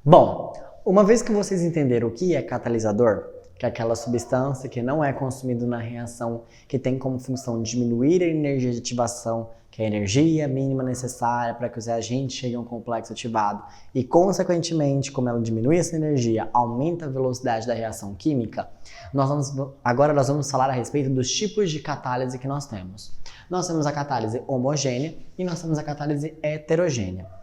Bom, uma vez que vocês entenderam o que é catalisador, que é aquela substância que não é consumida na reação, que tem como função diminuir a energia de ativação, que é a energia mínima necessária para que os reagentes cheguem a um complexo ativado, e consequentemente, como ela diminui essa energia, aumenta a velocidade da reação química, agora nós vamos falar a respeito dos tipos de catálise que nós temos. Nós temos a catálise homogênea e nós temos a catálise heterogênea.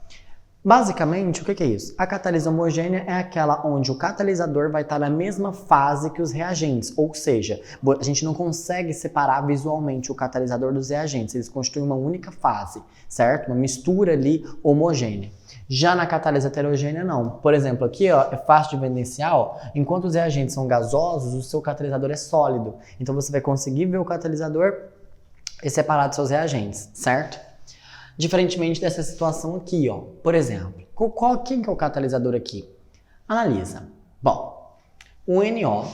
Basicamente, o que é isso? A catálise homogênea é aquela onde o catalisador vai estar na mesma fase que os reagentes, ou seja, a gente não consegue separar visualmente o catalisador dos reagentes, eles constituem uma única fase, certo? Uma mistura ali homogênea. Já na catálise heterogênea, não. Por exemplo, aqui ó, é fácil de evidenciar, ó, enquanto os reagentes são gasosos, o seu catalisador é sólido. Então você vai conseguir ver o catalisador e separar dos seus reagentes, certo? Diferentemente dessa situação aqui, ó. Por exemplo, quem que é o catalisador aqui? Analisa. Bom, o NO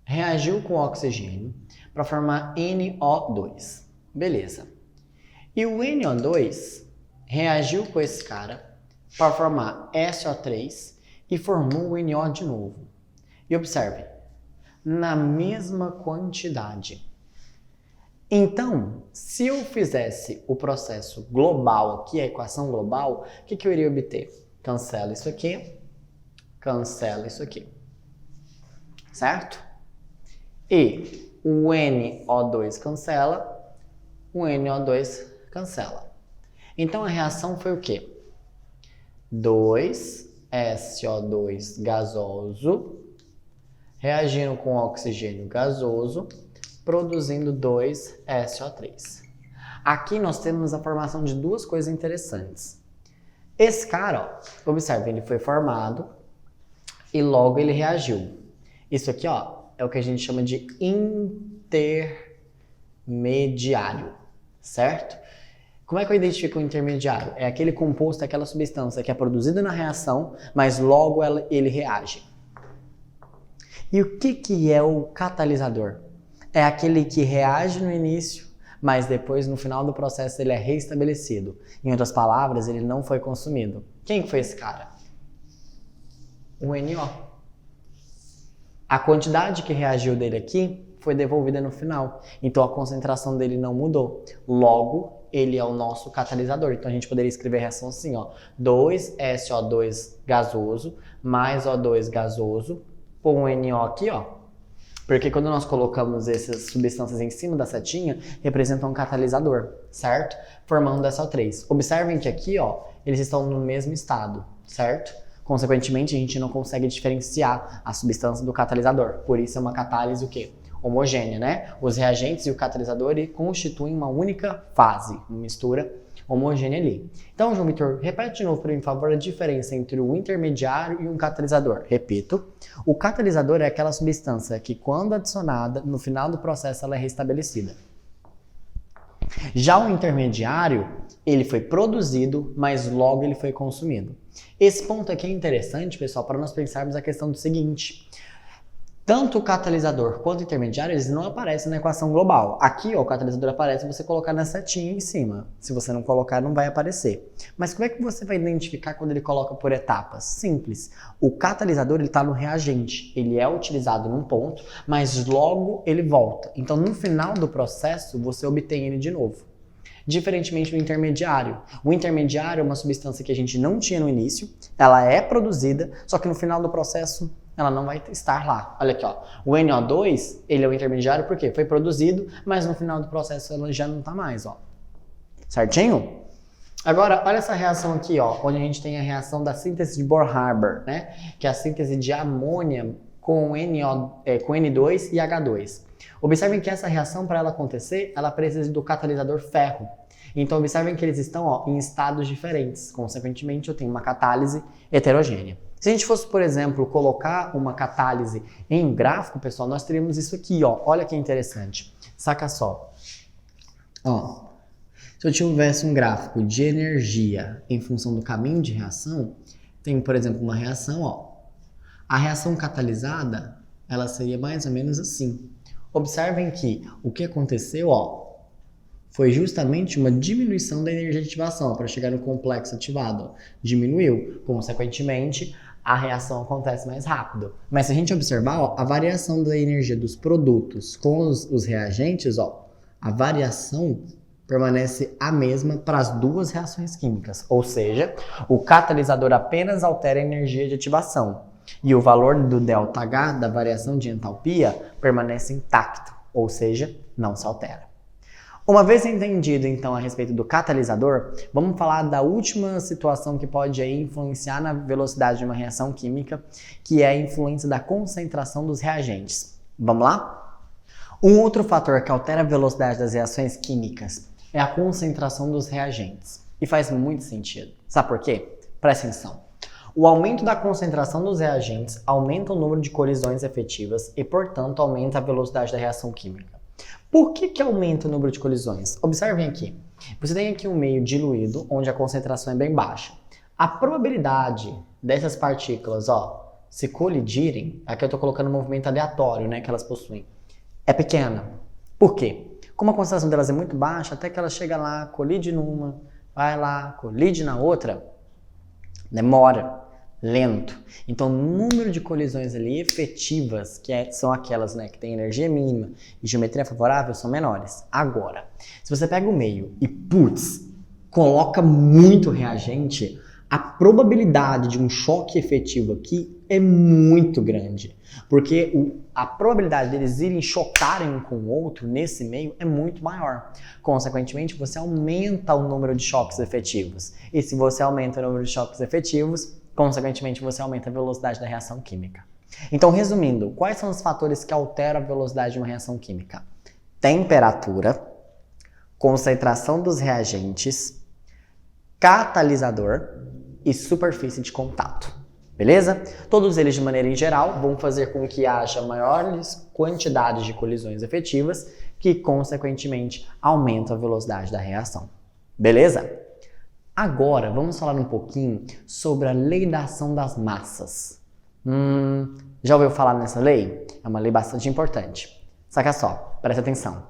reagiu com o oxigênio para formar NO2. Beleza. E o NO2 reagiu com esse cara para formar SO3 e formou o NO de novo. E observe, na mesma quantidade. Então, se eu fizesse o processo global aqui, a equação global, o que eu iria obter? Cancela isso aqui, certo? E o NO2 cancela, o NO2 cancela. Então a reação foi o quê? 2SO2 gasoso reagindo com oxigênio gasoso, produzindo 2SO3. Aqui nós temos a formação de duas coisas interessantes. Esse cara, ó, observe, ele foi formado e logo ele reagiu. Isso aqui, ó, é o que a gente chama de intermediário, certo? Como é que eu identifico o intermediário? É aquele composto, aquela substância que é produzida na reação, mas logo ele reage. E o que é o catalisador? É aquele que reage no início, mas depois, no final do processo, ele é reestabelecido. Em outras palavras, ele não foi consumido. Quem foi esse cara? O NO. A quantidade que reagiu dele aqui foi devolvida no final. Então, a concentração dele não mudou. Logo, ele é o nosso catalisador. Então, a gente poderia escrever a reação assim, ó. 2SO2 gasoso mais O2 gasoso por um NO aqui, ó. Porque quando nós colocamos essas substâncias em cima da setinha, representam um catalisador, certo? Formando SO3. Observem que aqui, ó, eles estão no mesmo estado, certo? Consequentemente, a gente não consegue diferenciar a substância do catalisador. Por isso é uma catálise o quê? Homogênea, né? Os reagentes e o catalisador constituem uma única fase, uma mistura homogênea ali. Então, João Vitor, repete de novo para mim, por favor, a diferença entre o intermediário e um catalisador. Repito, o catalisador é aquela substância que, quando adicionada, no final do processo ela é restabelecida. Já o intermediário, ele foi produzido, mas logo ele foi consumido. Esse ponto aqui é interessante, pessoal, para nós pensarmos a questão do seguinte. Tanto o catalisador quanto o intermediário, eles não aparecem na equação global. Aqui, ó, o catalisador aparece se você colocar na setinha em cima. Se você não colocar, não vai aparecer. Mas como é que você vai identificar quando ele coloca por etapas? Simples. O catalisador está no reagente. Ele é utilizado num ponto, mas logo ele volta. Então, no final do processo, você obtém ele de novo. Diferentemente do intermediário. O intermediário é uma substância que a gente não tinha no início, ela é produzida, só que no final do processo ela não vai estar lá. Olha aqui, ó. O NO2, ele é o intermediário porque foi produzido, mas no final do processo ela já não está mais, ó. Certinho? Agora, olha essa reação aqui, ó, onde a gente tem a reação da síntese de Bohr-Haber, né? Que é a síntese de amônia com N2 e H2. Observem que essa reação, para ela acontecer, ela precisa do catalisador ferro. Então, observem que eles estão, ó, em estados diferentes. Consequentemente, eu tenho uma catálise heterogênea. Se a gente fosse, por exemplo, colocar uma catálise em um gráfico, pessoal, nós teríamos isso aqui, ó. Olha que interessante. Saca só. Ó, se eu tivesse um gráfico de energia em função do caminho de reação, tem, por exemplo, uma reação, ó. A reação catalisada, ela seria mais ou menos assim. Observem que o que aconteceu, ó, Foi justamente uma diminuição da energia de ativação para chegar no complexo ativado. Diminuiu, consequentemente, a reação acontece mais rápido. Mas se a gente observar, ó, a variação da energia dos produtos com os reagentes, ó, a variação permanece a mesma para as duas reações químicas. Ou seja, o catalisador apenas altera a energia de ativação. E o valor do ΔH, da variação de entalpia, permanece intacto. Ou seja, não se altera. Uma vez entendido, então, a respeito do catalisador, vamos falar da última situação que pode aí influenciar na velocidade de uma reação química, que é a influência da concentração dos reagentes. Vamos lá? Um outro fator que altera a velocidade das reações químicas é a concentração dos reagentes. E faz muito sentido. Sabe por quê? Presta atenção. O aumento da concentração dos reagentes aumenta o número de colisões efetivas e, portanto, aumenta a velocidade da reação química. Por que aumenta o número de colisões? Observem aqui. Você tem aqui um meio diluído, onde a concentração é bem baixa. A probabilidade dessas partículas, ó, se colidirem, aqui eu estou colocando um movimento aleatório, né, que elas possuem, é pequena. Por quê? Como a concentração delas é muito baixa, até que ela chega lá, colide numa, vai lá, colide na outra, demora, lento. Então, o número de colisões ali efetivas, são aquelas, né, que têm energia mínima e geometria favorável, são menores. Agora, se você pega o meio e, coloca muito reagente, a probabilidade de um choque efetivo aqui é muito grande. Porque a probabilidade deles irem chocarem um com o outro nesse meio é muito maior. Consequentemente, você aumenta o número de choques efetivos. E se você aumenta o número de choques efetivos, consequentemente, você aumenta a velocidade da reação química. Então, resumindo, quais são os fatores que alteram a velocidade de uma reação química? Temperatura, concentração dos reagentes, catalisador e superfície de contato. Beleza? Todos eles, de maneira em geral, vão fazer com que haja maiores quantidades de colisões efetivas, que, consequentemente, aumentam a velocidade da reação. Beleza? Agora, vamos falar um pouquinho sobre a lei da ação das massas. Já ouviu falar nessa lei? É uma lei bastante importante. Saca só, presta atenção.